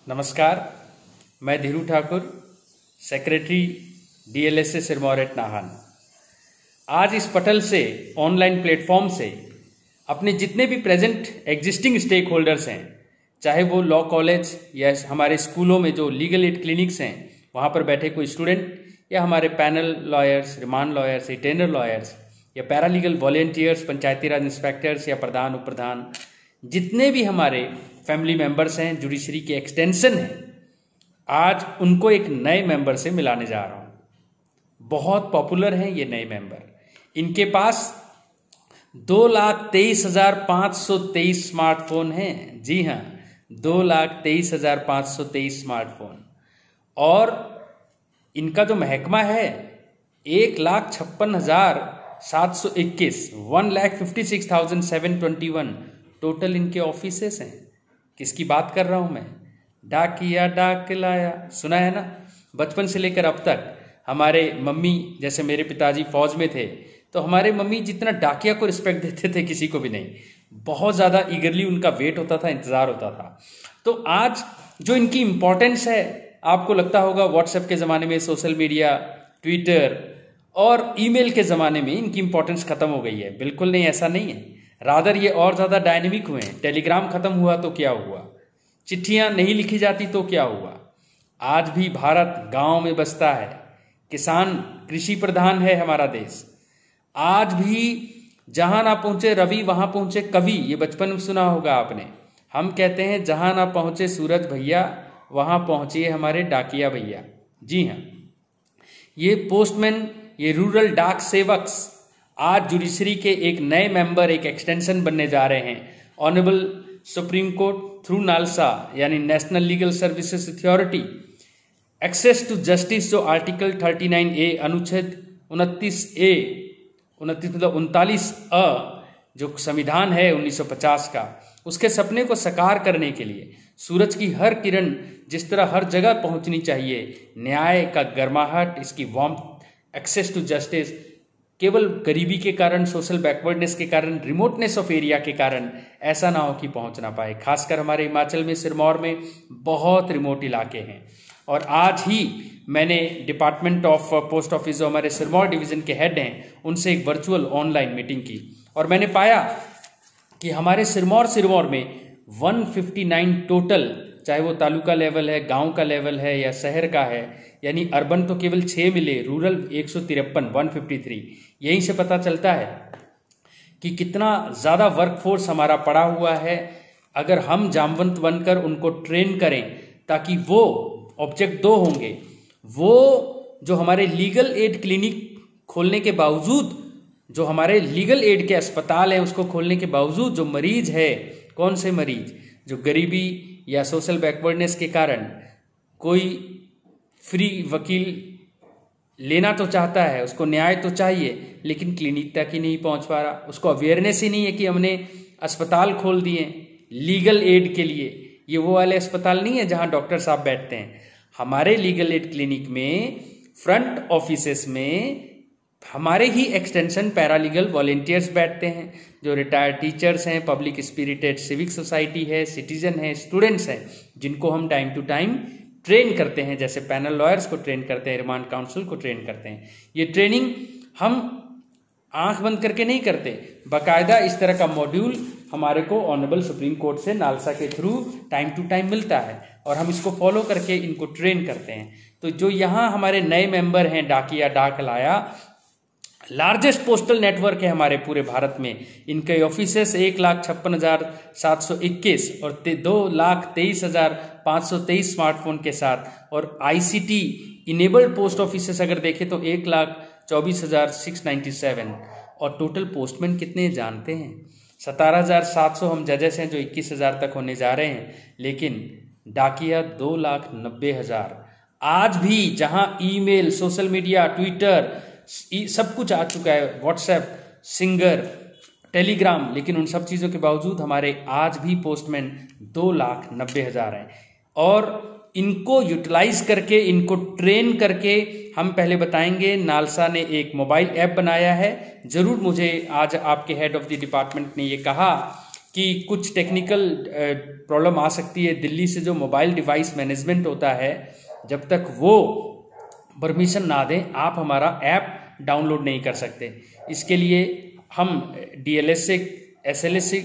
नमस्कार, मैं Dhiru Thakur, secretary DLSA Sirmaur at Nahan. आज इस पटल से, ऑनलाइन प्लेटफॉर्म से अपने जितने भी प्रेजेंट एग्जिस्टिंग स्टेक होल्डर्स हैं, चाहे वो लॉ कॉलेज या हमारे स्कूलों में जो लीगल एड क्लिनिक्स हैं वहाँ पर बैठे कोई स्टूडेंट, या हमारे panel lawyers, remand lawyers, retainer lawyers, या पैरालीगल वॉलेंटियर्स, पंचायती राज इंस्पेक्टर्स या प्रधान उपप्रधान, जितने भी हमारे फैमिली मेंबर्स हैं, जुडिशरी के एक्सटेंशन हैं, आज उनको एक नए मेंबर से मिलाने जा रहा हूँ। बहुत पॉपुलर हैं ये नए मेंबर। इनके पास 2,23,523 स्मार्टफोन हैं। जी हाँ, 2,23,523 स्मार्टफोन। और इनका जो महकमा है 1,56,721, 1,56,721 टोटल इनके ऑफिसेस हैं। किसकी बात कर रहा हूं मैं? डाकिया डाक लाया, सुना है ना? बचपन से लेकर अब तक हमारे मम्मी, जैसे मेरे पिताजी फौज में थे, तो हमारे मम्मी जितना डाकिया को रिस्पेक्ट देते थे किसी को भी नहीं। बहुत ज़्यादा ईगरली उनका वेट होता था, इंतज़ार होता था। तो आज जो इनकी इम्पोर्टेंस है, आपको लगता होगा व्हाट्सएप के ज़माने में, सोशल मीडिया, ट्विटर और ईमेल के ज़माने में इनकी इम्पोर्टेंस ख़त्म हो गई है। बिल्कुल नहीं, ऐसा नहीं है। रादर ये और ज़्यादा डायनेमिक हुए हैं। टेलीग्राम ख़त्म हुआ तो क्या हुआ, चिट्ठियाँ नहीं लिखी जाती तो क्या हुआ। आज भी भारत गांव में बसता है, किसान कृषि प्रधान है हमारा देश। आज भी जहां ना पहुंचे रवि वहां पहुंचे कवि, ये बचपन में सुना होगा आपने। हम कहते हैं जहां ना पहुंचे सूरज भैया वहां पहुंचिए हमारे डाकिया भैया। जी हाँ, ये पोस्टमैन, ये रूरल डाक सेवक्स आज जुडिशरी के एक नए मेंबर, एक एक्सटेंशन बनने जा रहे हैं। Honourable Supreme Court through NALSA यानी national legal services authority, access to justice जो आर्टिकल 39A अनुच्छेद 39 अ जो संविधान है 1950 का, उसके सपने को साकार करने के लिए सूरज की हर किरण जिस तरह हर जगह पहुंचनी चाहिए, न्याय का गर्माहट, इसकी वार्मथ, एक्सेस टू जस्टिस, केवल गरीबी के कारण, सोशल बैकवर्डनेस के कारण, रिमोटनेस ऑफ एरिया के कारण ऐसा ना हो कि पहुंच ना पाए। खासकर हमारे हिमाचल में, सिरमौर में बहुत रिमोट इलाके हैं। और आज ही मैंने डिपार्टमेंट ऑफ पोस्ट ऑफिस जो हमारे सिरमौर डिवीज़न के हेड हैं, उनसे एक वर्चुअल ऑनलाइन मीटिंग की और मैंने पाया कि हमारे सिरमौर में 159 टोटल, चाहे वो तालुका लेवल है, गांव का लेवल है या शहर का है, यानी अर्बन तो केवल 6 मिले, रूरल 153, 153। यहीं से पता चलता है कि कितना ज़्यादा वर्कफोर्स हमारा पड़ा हुआ है। अगर हम जामवंत बनकर उनको ट्रेन करें, ताकि वो ऑब्जेक्ट 2 होंगे, वो जो हमारे लीगल एड क्लिनिक खोलने के बावजूद, जो हमारे लीगल एड के अस्पताल हैं उसको खोलने के बावजूद, जो मरीज है, कौन से मरीज जो गरीबी या सोशल बैकवर्डनेस के कारण कोई फ्री वकील लेना तो चाहता है, उसको न्याय तो चाहिए, लेकिन क्लिनिक तक ही नहीं पहुंच पा रहा, उसको अवेयरनेस ही नहीं है कि हमने अस्पताल खोल दिए लीगल एड के लिए। ये वो वाले अस्पताल नहीं है जहां डॉक्टर साहब बैठते हैं। हमारे लीगल एड क्लिनिक में, फ्रंट ऑफिसेस में हमारे ही एक्सटेंशन पैरालीगल वॉलेंटियर्स बैठते हैं, जो रिटायर्ड टीचर्स हैं, पब्लिक स्पिरिटेड सिविक सोसाइटी है, सिटीजन है, स्टूडेंट्स हैं, जिनको हम टाइम टू टाइम ट्रेन करते हैं, जैसे पैनल लॉयर्स को ट्रेन करते हैं, रिमांड काउंसिल को ट्रेन करते हैं। ये ट्रेनिंग हम आंख बंद करके नहीं करते, बाकायदा इस तरह का मॉड्यूल हमारे को ऑनरेबल सुप्रीम कोर्ट से नालसा के थ्रू टाइम टू टाइम मिलता है और हम इसको फॉलो करके इनको ट्रेन करते हैं। तो जो यहाँ हमारे नए मेंबर हैं, डाकिया डाक लाया लार्जेस्ट पोस्टल नेटवर्क है हमारे पूरे भारत में। इनके ऑफिसेस 1,56,721 और 2,23,523 स्मार्टफोन के साथ, और आईसीटी इनेबल्ड पोस्ट ऑफिसेस अगर देखें तो 1,24,697। और टोटल पोस्टमैन कितने जानते हैं? 17,700 हम जजेस हैं जो 21,000 तक होने जा रहे हैं, लेकिन डाकिया 2,90,000। आज भी जहां ईमेल, सोशल मीडिया, ट्विटर सब कुछ आ चुका है, व्हाट्सएप, सिंगर, टेलीग्राम, लेकिन उन सब चीज़ों के बावजूद हमारे आज भी पोस्टमैन 2,90,000 हैं। और इनको यूटिलाइज करके, इनको ट्रेन करके हम पहले बताएंगे। नालसा ने एक मोबाइल ऐप बनाया है। ज़रूर मुझे आज आपके हेड ऑफ द डिपार्टमेंट ने ये कहा कि कि कुछ टेक्निकल प्रॉब्लम आ सकती है। दिल्ली से जो मोबाइल डिवाइस मैनेजमेंट होता है, जब तक वो परमिशन ना दें आप हमारा ऐप डाउनलोड नहीं कर सकते। इसके लिए हम DLS से SLS से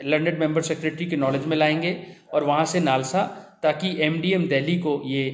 लंदन मेंबर सेक्रेटरी के नॉलेज में लाएंगे और वहाँ से नालसा, ताकि MDM दिल्ली को ये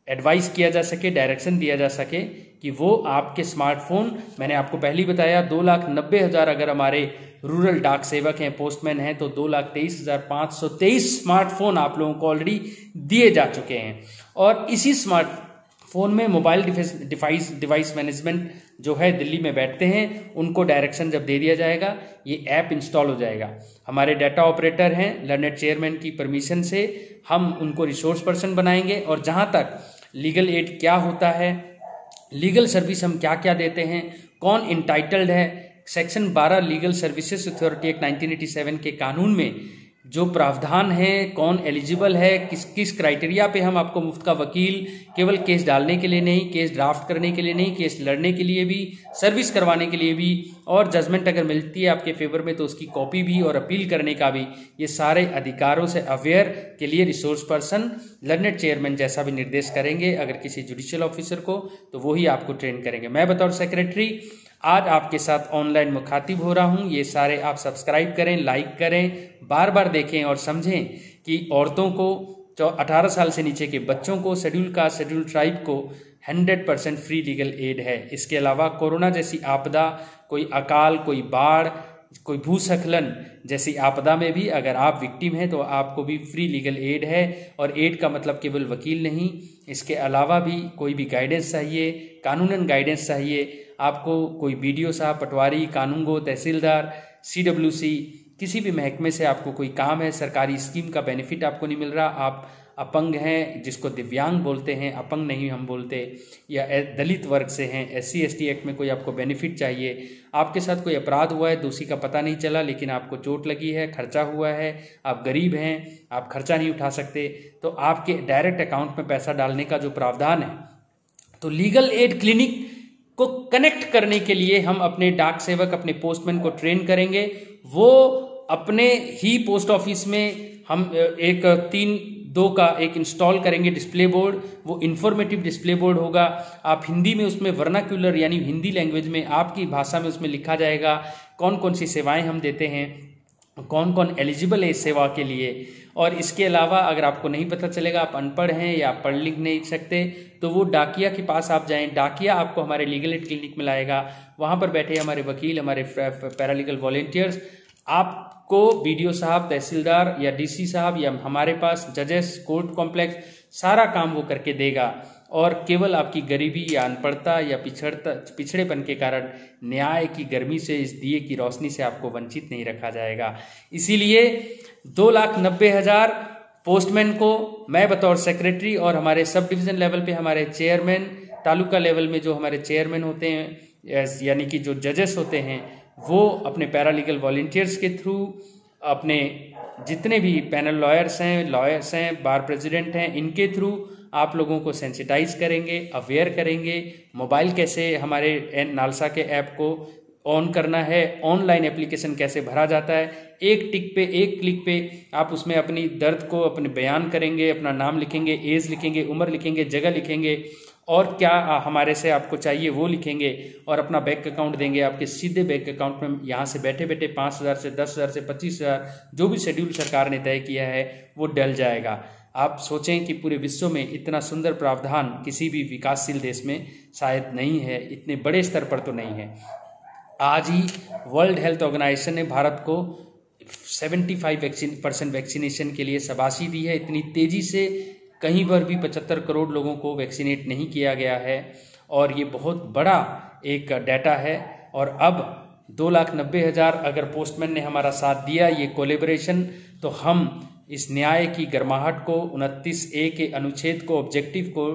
एडवाइस किया जा सके, डायरेक्शन दिया जा सके कि वो आपके स्मार्टफोन, मैंने आपको पहले ही बताया 2,90,000 अगर हमारे रूरल डाक सेवक हैं, पोस्टमैन हैं, तो 2,23,523 स्मार्टफोन आप लोगों को ऑलरेडी दिए जा चुके हैं। और इसी स्मार्टफोन में मोबाइल डिवाइस मैनेजमेंट जो है दिल्ली में बैठते हैं, उनको डायरेक्शन जब दे दिया जाएगा ये ऐप इंस्टॉल हो जाएगा। हमारे डाटा ऑपरेटर हैं, लर्नेड चेयरमैन की परमिशन से हम उनको रिसोर्स पर्सन बनाएंगे। और जहाँ तक लीगल एड क्या होता है, लीगल सर्विस हम क्या क्या देते हैं, कौन इंटाइटल्ड है, section 12 legal services authority act 1987 के कानून में जो प्रावधान है, कौन एलिजिबल है, किस किस क्राइटेरिया पे हम आपको मुफ्त का वकील, केवल केस डालने के लिए नहीं, केस ड्राफ्ट करने के लिए नहीं, केस लड़ने के लिए भी, सर्विस करवाने के लिए भी, और जजमेंट अगर मिलती है आपके फेवर में तो उसकी कॉपी भी और अपील करने का भी, ये सारे अधिकारों से अवेयर के लिए रिसोर्स पर्सन लर्नेड चेयरमैन जैसा भी निर्देश करेंगे अगर किसी जुडिशियल ऑफिसर को, तो वही आपको ट्रेन करेंगे। मैं बतौर सेक्रेटरी आज आपके साथ ऑनलाइन मुखातिब हो रहा हूं। ये सारे आप सब्सक्राइब करें, लाइक करें, बार बार देखें और समझें कि औरतों को, 18 साल से नीचे के बच्चों को, शेड्यूल कास्ट, शेड्यूल ट्राइब को 100% फ्री लीगल एड है। इसके अलावा कोरोना जैसी आपदा, कोई अकाल, कोई बाढ़, कोई भूस्खलन जैसी आपदा में भी अगर आप विक्टिम हैं तो आपको भी फ्री लीगल एड है। और एड का मतलब केवल वकील नहीं, इसके अलावा भी कोई भी गाइडेंस चाहिए, कानूनन गाइडेंस चाहिए आपको, कोई BDO साहब, पटवारी, कानूनगो, तहसीलदार, CWC, किसी भी महकमे से आपको कोई काम है, सरकारी स्कीम का बेनिफिट आपको नहीं मिल रहा, आप अपंग हैं, जिसको दिव्यांग बोलते हैं, अपंग नहीं हम बोलते, या दलित वर्ग से हैं, SC ST एक्ट में कोई आपको बेनिफिट चाहिए, आपके साथ कोई अपराध हुआ है, दोषी का पता नहीं चला लेकिन आपको चोट लगी है, खर्चा हुआ है, आप गरीब हैं, आप खर्चा नहीं उठा सकते, तो आपके डायरेक्ट अकाउंट में पैसा डालने का जो प्रावधान है, तो लीगल एड क्लिनिक को कनेक्ट करने के लिए हम अपने डाक सेवक, अपने पोस्टमैन को ट्रेन करेंगे। वो अपने ही पोस्ट ऑफिस में हम एक 3-2 का एक इंस्टॉल करेंगे डिस्प्ले बोर्ड। वो इंफॉर्मेटिव डिस्प्ले बोर्ड होगा। आप हिंदी में उसमें वर्नाक्यूलर यानी हिंदी लैंग्वेज में आपकी भाषा में उसमें लिखा जाएगा कौन कौन सी सेवाएं हम देते हैं, कौन कौन एलिजिबल है इस सेवा के लिए। और इसके अलावा अगर आपको नहीं पता चलेगा, आप अनपढ़ हैं या पढ़ लिख नहीं सकते, तो वो डाकिया के पास आप जाएं। डाकिया आपको हमारे लीगल एड क्लिनिक में लाएगा। वहाँ पर बैठे हमारे वकील, हमारे पैरालीगल वॉलेंटियर्स आपको BDO साहब, तहसीलदार या DC साहब या हमारे पास जजेस, कोर्ट कॉम्प्लेक्स, सारा काम वो करके देगा। और केवल आपकी गरीबी या अनपढ़ता या पिछड़ेपन के कारण न्याय की गर्मी से, इस दिए की रोशनी से आपको वंचित नहीं रखा जाएगा। इसीलिए 2,90,000 पोस्टमैन को मैं बतौर सेक्रेटरी और हमारे सब डिवीज़न लेवल पे हमारे चेयरमैन, तालुका लेवल में जो हमारे चेयरमैन होते हैं यानी कि जो जजेस होते हैं, वो अपने पैरालीगल वॉलेंटियर्स के थ्रू, अपने जितने भी पैनल लॉयर्स हैं, बार प्रेसिडेंट हैं, इनके थ्रू आप लोगों को सेंसिटाइज करेंगे, अवेयर करेंगे। मोबाइल कैसे हमारे नालसा के ऐप को ऑन करना है, ऑनलाइन एप्लीकेशन कैसे भरा जाता है, एक टिक पे, एक क्लिक पे आप उसमें अपनी दर्द को अपने बयान करेंगे, अपना नाम लिखेंगे, एज लिखेंगे, उम्र लिखेंगे, जगह लिखेंगे और क्या हमारे से आपको चाहिए वो लिखेंगे और अपना बैंक अकाउंट देंगे। आपके सीधे बैंक अकाउंट में यहाँ से बैठे बैठे 5,000 से 10,000 से 25,000 जो भी शेड्यूल सरकार ने तय किया है वो डल जाएगा। आप सोचें कि पूरे विश्व में इतना सुंदर प्रावधान किसी भी विकासशील देश में शायद नहीं है, इतने बड़े स्तर पर तो नहीं है। आज ही वर्ल्ड हेल्थ ऑर्गेनाइजेशन ने भारत को 75% वैक्सीनेशन के लिए शाबाशी दी है। इतनी तेज़ी से कहीं पर भी 75 करोड़ लोगों को वैक्सीनेट नहीं किया गया है और ये बहुत बड़ा एक डाटा है। और अब 2,90,000 अगर पोस्टमैन ने हमारा साथ दिया, ये कोलेबोरेशन, तो हम इस न्याय की गर्माहट को, 29A के अनुच्छेद को, ऑब्जेक्टिव को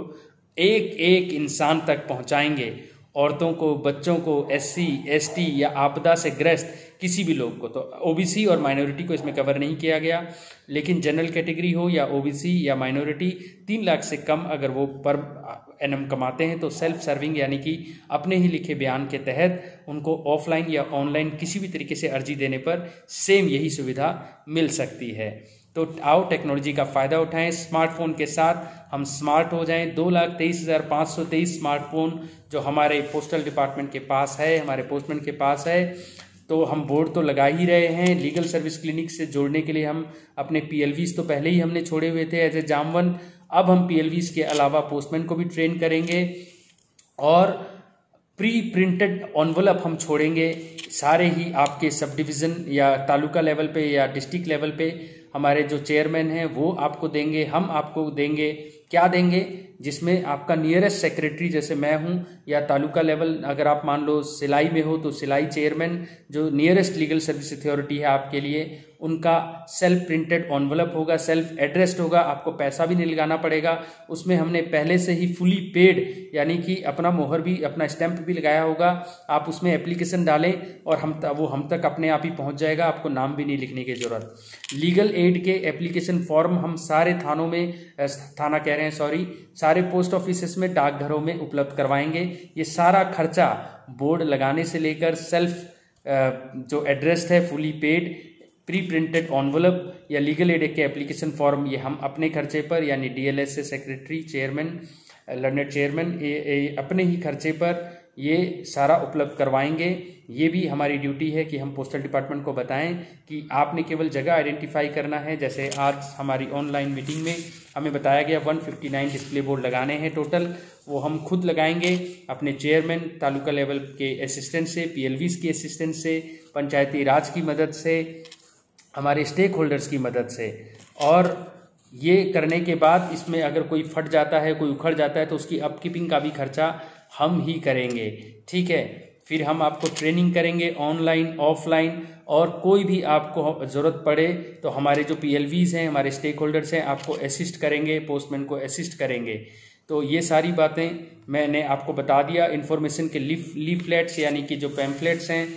एक एक इंसान तक पहुंचाएंगे। औरतों को, बच्चों को, SC ST या आपदा से ग्रस्त किसी भी लोग को। तो ओबीसी और माइनॉरिटी को इसमें कवर नहीं किया गया, लेकिन जनरल कैटेगरी हो या ओबीसी या माइनॉरिटी 3 लाख से कम अगर वो पर एनम कमाते हैं तो सेल्फ सर्विंग यानी कि अपने ही लिखे बयान के तहत उनको ऑफलाइन या ऑनलाइन किसी भी तरीके से अर्जी देने पर सेम यही सुविधा मिल सकती है। तो आओ टेक्नोलॉजी का फ़ायदा उठाएं, स्मार्टफोन के साथ हम स्मार्ट हो जाएं। 2,23,523 स्मार्टफोन जो हमारे पोस्टल डिपार्टमेंट के पास है, हमारे पोस्टमैन के पास है, तो हम बोर्ड तो लगा ही रहे हैं। लीगल सर्विस क्लिनिक से जोड़ने के लिए हम अपने PLVs तो पहले ही हमने छोड़े हुए थे एज ए जामवन। अब हम PLVs के अलावा पोस्टमैन को भी ट्रेन करेंगे और प्री प्रिंटेड एनवलप हम छोड़ेंगे। सारे ही आपके सब डिवीज़न या तालुका लेवल पे या डिस्ट्रिक्ट लेवल पे हमारे जो चेयरमैन हैं वो आपको देंगे, हम आपको देंगे। क्या देंगे? जिसमें आपका नियरेस्ट सेक्रेटरी जैसे मैं हूं, या तालुका लेवल अगर आप मान लो सिलाई में हो तो सिलाई चेयरमैन जो नियरेस्ट लीगल सर्विस अथॉरिटी है आपके लिए, उनका सेल्फ प्रिंटेड एनवलप होगा, सेल्फ एड्रेस्ड होगा, आपको पैसा भी नहीं लगाना पड़ेगा। उसमें हमने पहले से ही फुली पेड यानी कि अपना मोहर भी, अपना स्टैंप भी लगाया होगा। आप उसमें एप्लीकेशन डालें और वो हम तक अपने आप ही पहुंच जाएगा, आपको नाम भी नहीं लिखने की ज़रूरत। लीगल एड के एप्लीकेशन फॉर्म हम सारे थानों में, थाना कह रहे हैं सॉरी, सारे पोस्ट ऑफिस में, डाकघरों में उपलब्ध करवाएंगे। ये सारा खर्चा बोर्ड लगाने से लेकर सेल्फ जो एड्रेस्ड है fully paid, pre printed envelope या लीगल एड के एप्लीकेशन फॉर्म, ये हम अपने खर्चे पर यानी DLSA secretary, chairman, learned chairman अपने ही खर्चे पर ये सारा उपलब्ध करवाएंगे। ये भी हमारी ड्यूटी है कि हम पोस्टल डिपार्टमेंट को बताएं कि आपने केवल जगह आइडेंटिफाई करना है। जैसे आज हमारी ऑनलाइन मीटिंग में हमें बताया गया 159 डिस्प्ले बोर्ड लगाने हैं टोटल, वो हम खुद लगाएंगे अपने चेयरमैन, तालुका लेवल के असिस्टेंट से, PLVs की असिस्टेंट से, पंचायती राज की मदद से, हमारे स्टेक होल्डर्स की मदद से। और ये करने के बाद इसमें अगर कोई फट जाता है, कोई उखड़ जाता है तो उसकी अपकीपिंग का भी खर्चा हम ही करेंगे, ठीक है। फिर हम आपको ट्रेनिंग करेंगे ऑनलाइन ऑफलाइन, और कोई भी आपको ज़रूरत पड़े तो हमारे जो PLVs हैं, हमारे स्टेक होल्डर्स हैं, आपको असिस्ट करेंगे, पोस्टमैन को असिस्ट करेंगे। तो ये सारी बातें मैंने आपको बता दिया। इन्फॉर्मेशन के लीफलेट्स यानी कि जो पैम्फलेट्स हैं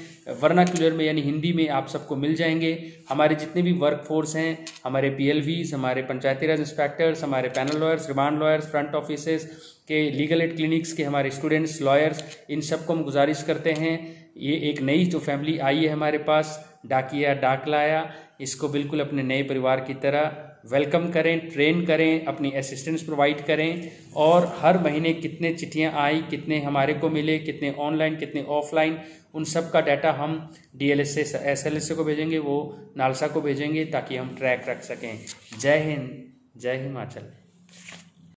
वर्नाक्यूलर में यानी हिंदी में आप सबको मिल जाएंगे। हमारे जितने भी वर्क फोर्स हैं, हमारे PLVs, हमारे पंचायती राज इंस्पेक्टर्स, हमारे panel lawyers, remand lawyers, front offices के लीगल एड क्लिनिक्स के हमारे स्टूडेंट्स, लॉयर्स, इन सबको हम गुजारिश करते हैं, ये एक नई जो फैमिली आई है हमारे पास, डाकिया डाक लाया, इसको बिल्कुल अपने नए परिवार की तरह वेलकम करें, ट्रेन करें, अपनी असिस्टेंस प्रोवाइड करें। और हर महीने कितने चिट्ठियां आई, कितने हमारे को मिले, कितने ऑनलाइन, कितने ऑफलाइन, उन सब का डाटा हम DLSA SLSA को भेजेंगे, वो नालसा को भेजेंगे ताकि हम ट्रैक रख सकें। जय हिंद, जय हिमाचल।